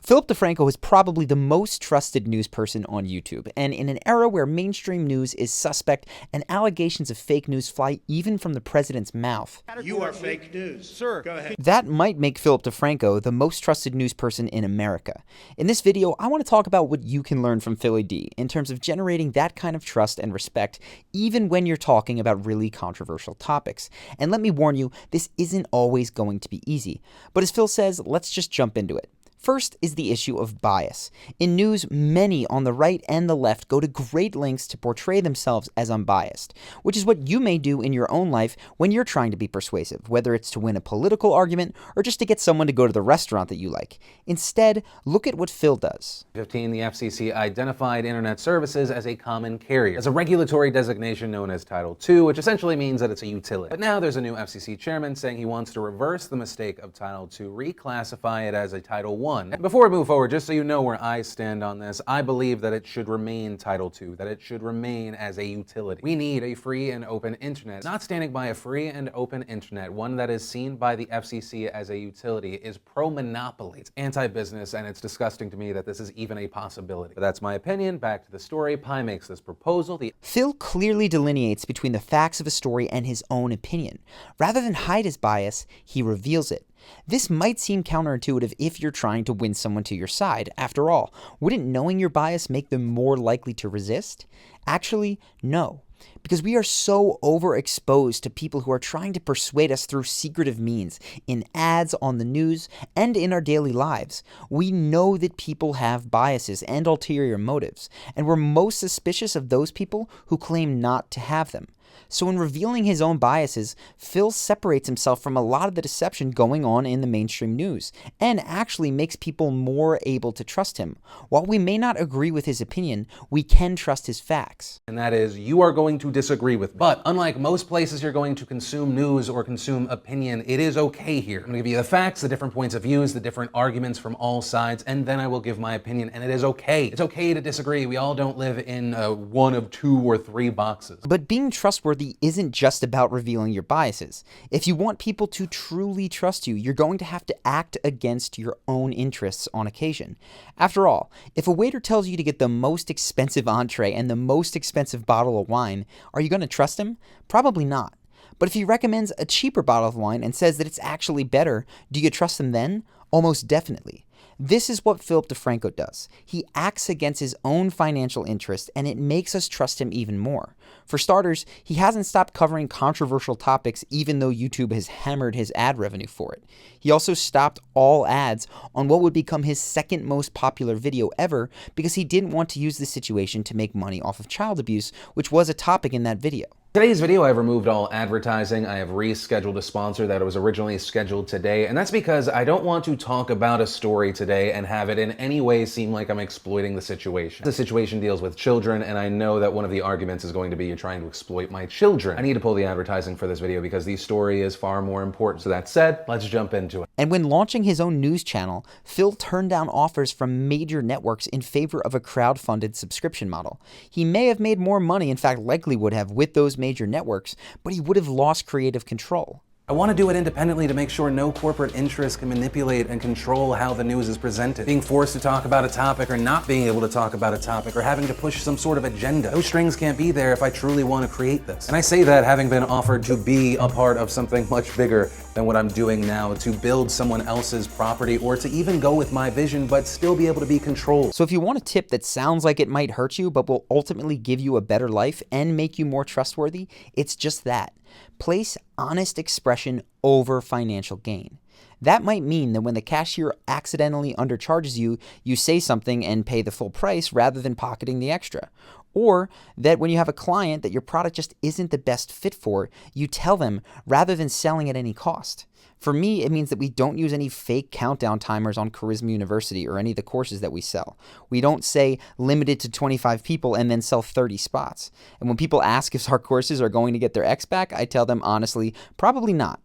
Philip DeFranco is probably the most trusted news person on YouTube, and in an era where mainstream news is suspect and allegations of fake news fly even from the president's mouth. You are fake news. Sir, go ahead. That might make Philip DeFranco the most trusted news person in America. In this video, I want to talk about what you can learn from Philly D in terms of generating that kind of trust and respect, even when you're talking about really controversial topics. And let me warn you, this isn't always going to be easy. But as Phil says, let's just jump into it. First is the issue of bias. In news, many on the right and the left go to great lengths to portray themselves as unbiased, which is what you may do in your own life when you're trying to be persuasive, whether it's to win a political argument or just to get someone to go to the restaurant that you like. Instead, look at what Phil does. 2015, the FCC identified internet services as a common carrier, as a regulatory designation known as Title II, which essentially means that it's a utility. But now there's a new FCC chairman saying he wants to reverse the mistake of Title II, reclassify it as a Title I. Before we move forward, just so you know where I stand on this, I believe that it should remain Title II, that it should remain as a utility. We need a free and open internet. Not standing by a free and open internet, one that is seen by the FCC as a utility, is pro-monopoly. It's anti-business, and it's disgusting to me that this is even a possibility. But that's my opinion. Back to the story. Pi makes this proposal. Phil clearly delineates between the facts of a story and his own opinion. Rather than hide his bias, he reveals it. This might seem counterintuitive if you're trying to win someone to your side. After all, wouldn't knowing your bias make them more likely to resist? Actually, no. Because we are so overexposed to people who are trying to persuade us through secretive means, in ads, on the news, and in our daily lives. We know that people have biases and ulterior motives, and we're most suspicious of those people who claim not to have them. So in revealing his own biases, Phil separates himself from a lot of the deception going on in the mainstream news, and actually makes people more able to trust him. While we may not agree with his opinion, we can trust his facts. And that is, you are going to disagree with me. But unlike most places you're going to consume news or consume opinion, it is okay here. I'm gonna give you the facts, the different points of views, the different arguments from all sides, and then I will give my opinion, and it is okay. It's okay to disagree. We all don't live in one of 2 or 3 boxes. But being trustworthy isn't just about revealing your biases. If you want people to truly trust you, you're going to have to act against your own interests on occasion. After all, if a waiter tells you to get the most expensive entree and the most expensive bottle of wine, are you going to trust him? Probably not. But if he recommends a cheaper bottle of wine and says that it's actually better, do you trust him then? Almost definitely. This is what Philip DeFranco does. He acts against his own financial interest, and it makes us trust him even more. For starters, he hasn't stopped covering controversial topics even though YouTube has hammered his ad revenue for it. He also stopped all ads on what would become his second most popular video ever because he didn't want to use the situation to make money off of child abuse, which was a topic in that video. Today's video, I've removed all advertising. I have rescheduled a sponsor that was originally scheduled today, and that's because I don't want to talk about a story today and have it in any way seem like I'm exploiting the situation. The situation deals with children, and I know that one of the arguments is going to be you're trying to exploit my children. I need to pull the advertising for this video because the story is far more important. So that said, let's jump into it. And when launching his own news channel, Phil turned down offers from major networks in favor of a crowd-funded subscription model. He may have made more money, in fact likely would have, with those major networks, but he would have lost creative control. I want to do it independently to make sure no corporate interests can manipulate and control how the news is presented. Being forced to talk about a topic or not being able to talk about a topic or having to push some sort of agenda. Those strings can't be there if I truly want to create this. And I say that having been offered to be a part of something much bigger than what I'm doing now, to build someone else's property or to even go with my vision but still be able to be controlled. So if you want a tip that sounds like it might hurt you but will ultimately give you a better life and make you more trustworthy, it's just that. Place honest expression over financial gain. That might mean that when the cashier accidentally undercharges you, you say something and pay the full price rather than pocketing the extra. Or that when you have a client that your product just isn't the best fit for, you tell them rather than selling at any cost. For me, it means that we don't use any fake countdown timers on Charisma University or any of the courses that we sell. We don't say limited to 25 people and then sell 30 spots. And when people ask if our courses are going to get their X back, I tell them honestly, probably not.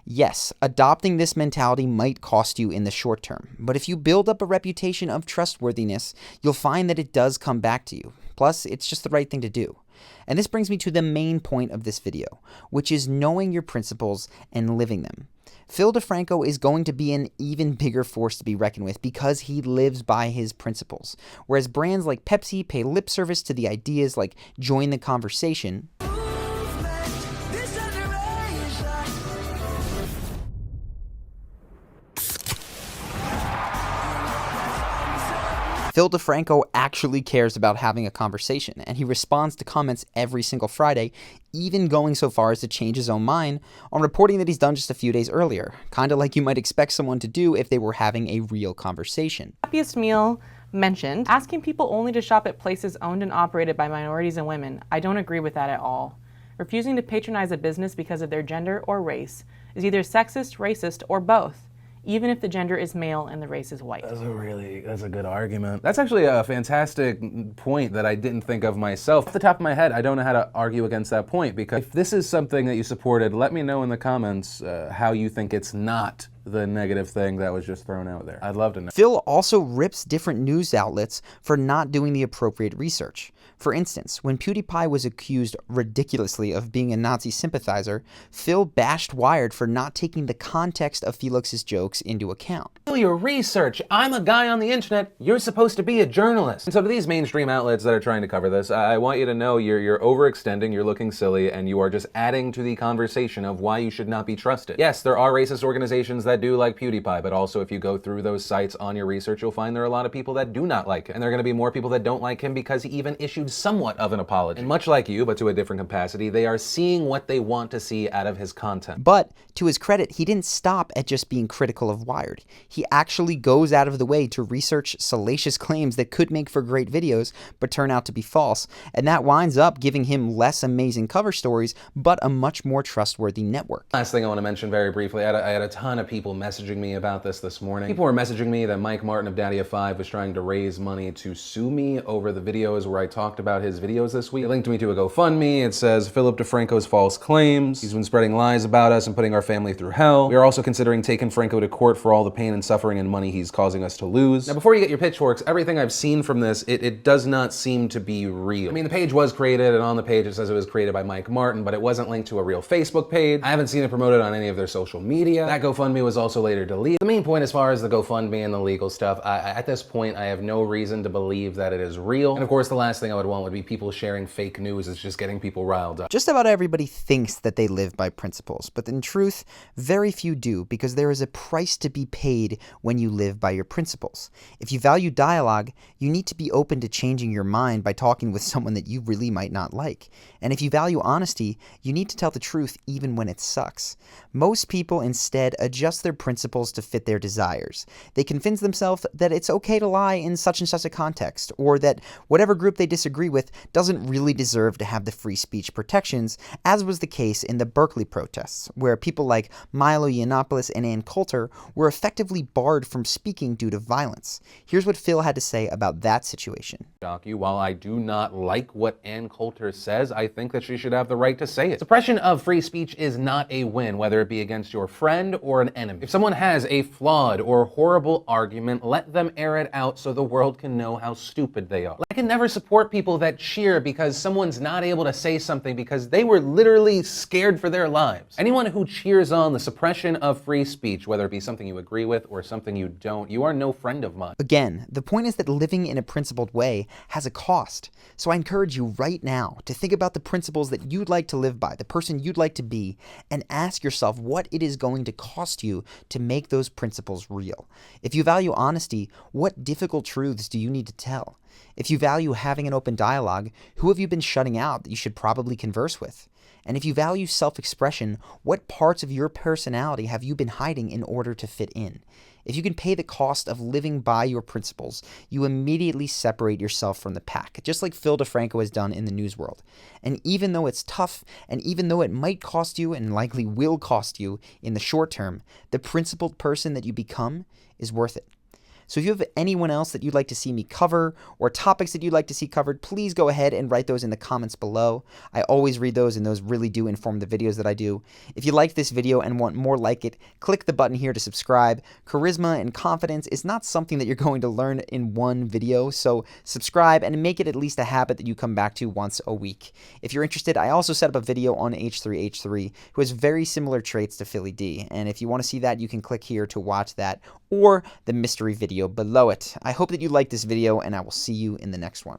Yes, adopting this mentality might cost you in the short term, but if you build up a reputation of trustworthiness, you'll find that it does come back to you. Plus, it's just the right thing to do. And this brings me to the main point of this video, which is knowing your principles and living them. Phil DeFranco is going to be an even bigger force to be reckoned with because he lives by his principles. Whereas brands like Pepsi pay lip service to the ideas like join the conversation, Phil DeFranco actually cares about having a conversation, and he responds to comments every single Friday, even going so far as to change his own mind on reporting that he's done just a few days earlier, kind of like you might expect someone to do if they were having a real conversation. Happiest meal mentioned, asking people only to shop at places owned and operated by minorities and women. I don't agree with that at all. Refusing to patronize a business because of their gender or race is either sexist, racist, or both, even if the gender is male and the race is white. That's a good argument. That's actually a fantastic point that I didn't think of myself. Off the top of my head, I don't know how to argue against that point, because if this is something that you supported, let me know in the comments how you think it's not the negative thing that was just thrown out there. I'd love to know. Phil also rips different news outlets for not doing the appropriate research. For instance, when PewDiePie was accused ridiculously of being a Nazi sympathizer, Phil bashed Wired for not taking the context of Felix's jokes into account. Do your research. I'm a guy on the internet. You're supposed to be a journalist. And so to these mainstream outlets that are trying to cover this, I want you to know you're overextending, you're looking silly, and you are just adding to the conversation of why you should not be trusted. Yes, there are racist organizations that do like PewDiePie, but also if you go through those sites on your research, you'll find there are a lot of people that do not like him. And there are going to be more people that don't like him because he even issued somewhat of an apology. And much like you, but to a different capacity, they are seeing what they want to see out of his content. But to his credit, he didn't stop at just being critical of Wired. He actually goes out of the way to research salacious claims that could make for great videos, but turn out to be false. And that winds up giving him less amazing cover stories, but a much more trustworthy network. Last thing I want to mention very briefly, I had a ton of people messaging me about this morning. People were messaging me that Mike Martin of Daddy of 5 was trying to raise money to sue me over the videos where I talked about his videos this week. It linked me to a GoFundMe. It says Philip DeFranco's false claims. He's been spreading lies about us and putting our family through hell. We are also considering taking Franco to court for all the pain and suffering and money he's causing us to lose. Now, before you get your pitchforks, everything I've seen from this, it does not seem to be real. I mean, the page was created, and on the page it says it was created by Mike Martin, but it wasn't linked to a real Facebook page. I haven't seen it promoted on any of their social media. That GoFundMe was also later deleted. The main point as far as the GoFundMe and the legal stuff, at this point, I have no reason to believe that it is real. And of course, the last thing I would want would be people sharing fake news. It's just getting people riled up. Just about everybody thinks that they live by principles, but in truth, very few do, because there is a price to be paid when you live by your principles. If you value dialogue, you need to be open to changing your mind by talking with someone that you really might not like. And if you value honesty, you need to tell the truth even when it sucks. Most people instead adjust their principles to fit their desires. They convince themselves that it's okay to lie in such and such a context, or that whatever group they disagree with doesn't really deserve to have the free speech protections, as was the case in the Berkeley protests, where people like Milo Yiannopoulos and Ann Coulter were effectively barred from speaking due to violence. Here's what Phil had to say about that situation. Shock you, while I do not like what Ann Coulter says, I think that she should have the right to say it. Suppression of free speech is not a win, whether it be against your friend or an enemy. If someone has a flawed or horrible argument, let them air it out so the world can know how stupid they are. I can never support people that cheer because someone's not able to say something because they were literally scared for their lives. Anyone who cheers on the suppression of free speech, whether it be something you agree with or something you don't, you are no friend of mine. Again, the point is that living in a principled way has a cost. So I encourage you right now to think about the principles that you'd like to live by, the person you'd like to be, and ask yourself what it is going to cost you to make those principles real. If you value honesty, what difficult truths do you need to tell? If you value having an open dialogue, who have you been shutting out that you should probably converse with? And if you value self-expression, what parts of your personality have you been hiding in order to fit in? If you can pay the cost of living by your principles, you immediately separate yourself from the pack, just like Phil DeFranco has done in the news world. And even though it's tough, and even though it might cost you and likely will cost you in the short term, the principled person that you become is worth it. So if you have anyone else that you'd like to see me cover or topics that you'd like to see covered, please go ahead and write those in the comments below. I always read those, and those really do inform the videos that I do. If you like this video and want more like it, click the button here to subscribe. Charisma and confidence is not something that you're going to learn in one video, so subscribe and make it at least a habit that you come back to once a week. If you're interested, I also set up a video on H3H3, who has very similar traits to Philly D, and if you want to see that, you can click here to watch that, or the mystery video below it. I hope that you liked this video, and I will see you in the next one.